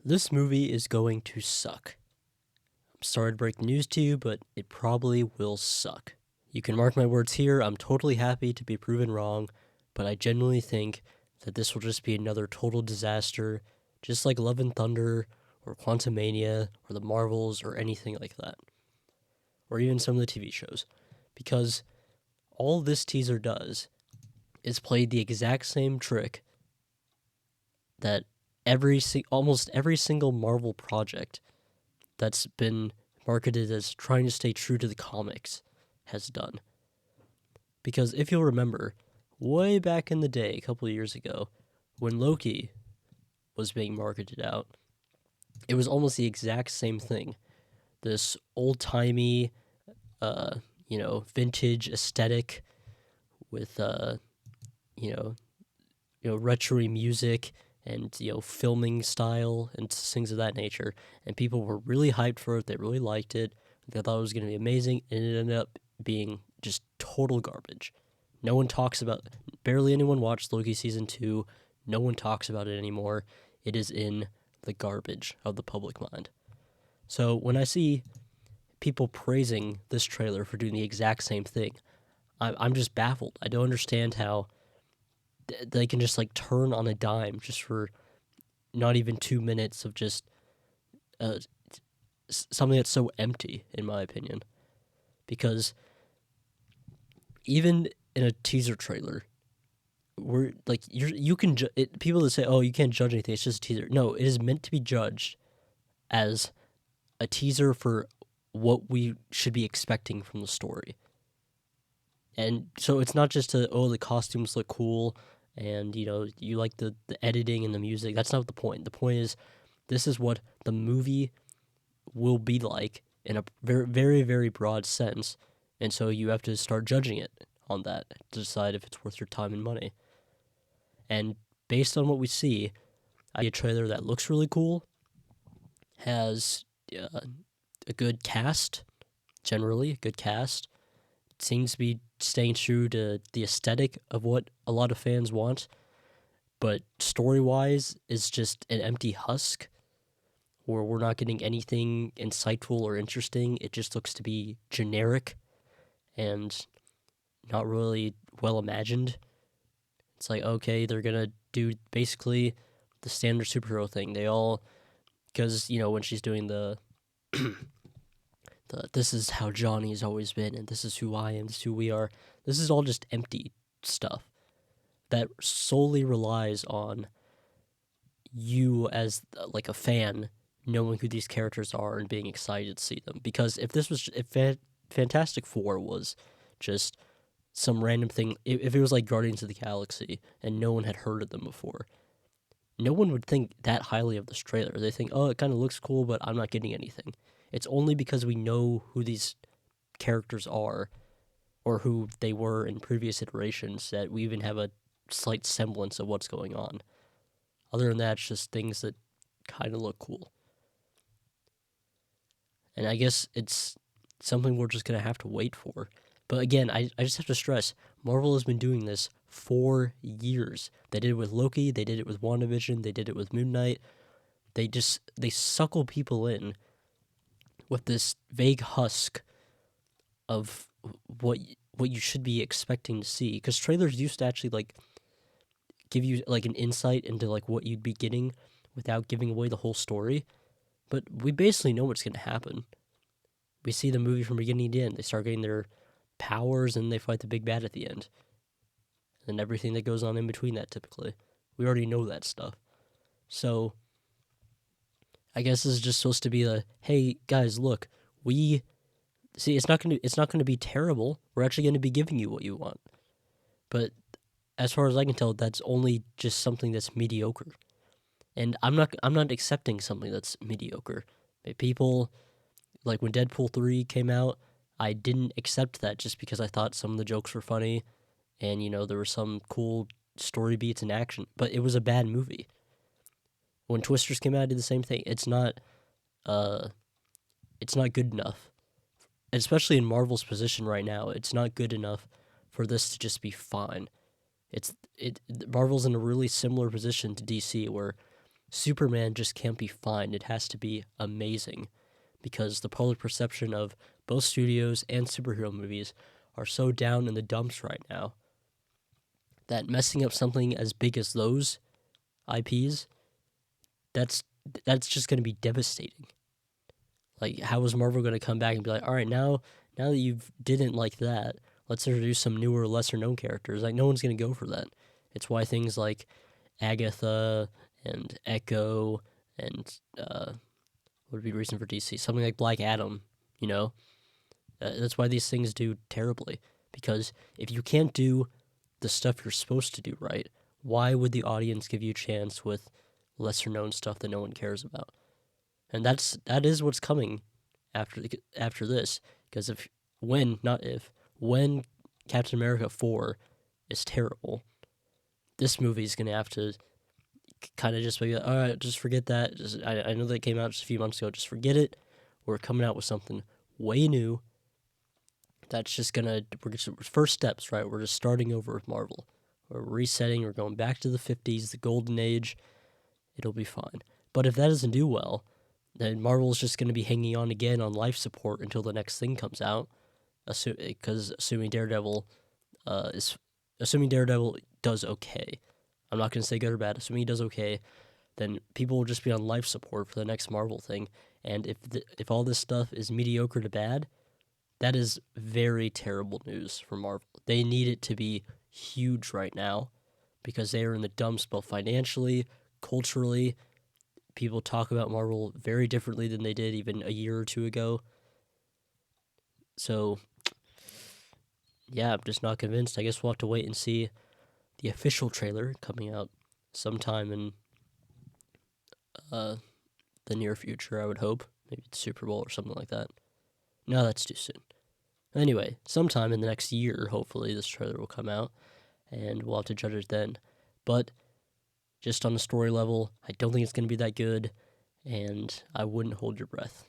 This movie is going to suck. I'm sorry to break the news to you, but it probably will suck. You can mark my words here, I'm totally happy to be proven wrong, but I genuinely think that this will just be another total disaster, just like Love and Thunder, or Quantumania, or The Marvels, or anything like that. Or even some of the TV shows. Because all this teaser does is play the exact same trick that almost every single Marvel project that's been marketed as trying to stay true to the comics has done. Because if you'll remember, way back in the day, a couple of years ago, when Loki was being marketed out, it was almost the exact same thing. This old-timey, vintage aesthetic with, retro music and filming style and things of that nature, and people were really hyped for it. They really liked it. They thought it was going to be amazing, and it ended up being just total garbage. No one talks about. Barely anyone watched Loki season 2. No one talks about it anymore. It is in the garbage of the public mind. So when I see people praising this trailer for doing the exact same thing, I'm just baffled. I don't understand how they can just like turn on a dime just for not even 2 minutes of just uh, something that's so empty, in my opinion. Because even in a teaser trailer, we're like you can people that say, "Oh, you can't judge anything; it's just a teaser." No, it is meant to be judged as a teaser for what we should be expecting from the story. And so it's not just the costumes look cool and you like the editing and the music. That's not the point. The point is this is what the movie will be like in a very, very, very broad sense. And so you have to start judging it on that to decide if it's worth your time and money. And based on what we see, I see a trailer that looks really cool, has a good cast, generally, a good cast. It seems to be staying true to the aesthetic of what a lot of fans want, but story-wise is just an empty husk where we're not getting anything insightful or interesting. It just looks to be generic and not really well imagined. It's like, okay, they're gonna do basically the standard superhero thing. They all, because when she's doing the this is how Johnny's always been, and this is who I am, this is who we are. This is all just empty stuff that solely relies on you as like a fan knowing who these characters are and being excited to see them. Because if Fantastic Four was just some random thing, if it was like Guardians of the Galaxy and no one had heard of them before, no one would think that highly of this trailer. They think, oh, it kind of looks cool, but I'm not getting anything. It's only because we know who these characters are or who they were in previous iterations that we even have a slight semblance of what's going on. Other than that, it's just things that kind of look cool. And I guess it's something we're just going to have to wait for. But again, I just have to stress, Marvel has been doing this for years. They did it with Loki, they did it with WandaVision, they did it with Moon Knight. They suckle people in with this vague husk of what you should be expecting to see. Because trailers used to actually like give you like an insight into like what you'd be getting without giving away the whole story. But we basically know what's going to happen. We see the movie from beginning to end. They start getting their powers and they fight the big bad at the end. And everything that goes on in between that, typically. We already know that stuff. So I guess this is just supposed to be hey guys, look, it's not gonna be terrible. We're actually gonna be giving you what you want. But as far as I can tell, that's only just something that's mediocre. And I'm not accepting something that's mediocre. People, like when Deadpool 3 came out, I didn't accept that just because I thought some of the jokes were funny and there were some cool story beats and action, but it was a bad movie. When Twisters came out, I did the same thing. It's not good enough. Especially in Marvel's position right now, it's not good enough for this to just be fine. Marvel's in a really similar position to DC where Superman just can't be fine. It has to be amazing, because the public perception of both studios and superhero movies are so down in the dumps right now that messing up something as big as those IPs, that's just going to be devastating. Like, how is Marvel going to come back and be like, all right, now that you didn't like that, let's introduce some newer, lesser known characters? Like, no one's going to go for that. It's why things like Agatha and Echo and what would be reason for DC? Something like Black Adam, you know? That's why these things do terribly. Because if you can't do the stuff you're supposed to do right, why would the audience give you a chance with lesser known stuff that no one cares about? And that is what's coming after this. Because when Captain America 4 is terrible, this movie is gonna have to kind of just be like, all right, just forget that. I know that came out just a few months ago. Just forget it. We're coming out with something way new. That's just first steps, right? We're just starting over with Marvel. We're resetting. We're going back to the 50s, the golden age. It'll be fine. But if that doesn't do well, then Marvel's just going to be hanging on again on life support until the next thing comes out. Assuming Daredevil does okay. I'm not going to say good or bad. Assuming he does okay, then people will just be on life support for the next Marvel thing. And if all this stuff is mediocre to bad, that is very terrible news for Marvel. They need it to be huge right now because they are in the dumps both financially, culturally. People talk about Marvel very differently than they did even a year or two ago. So, yeah, I'm just not convinced. I guess we'll have to wait and see the official trailer coming out sometime in the near future, I would hope. Maybe the Super Bowl or something like that. No, that's too soon. Anyway, sometime in the next year, hopefully, this trailer will come out, and we'll have to judge it then. But just on the story level, I don't think it's going to be that good, and I wouldn't hold your breath.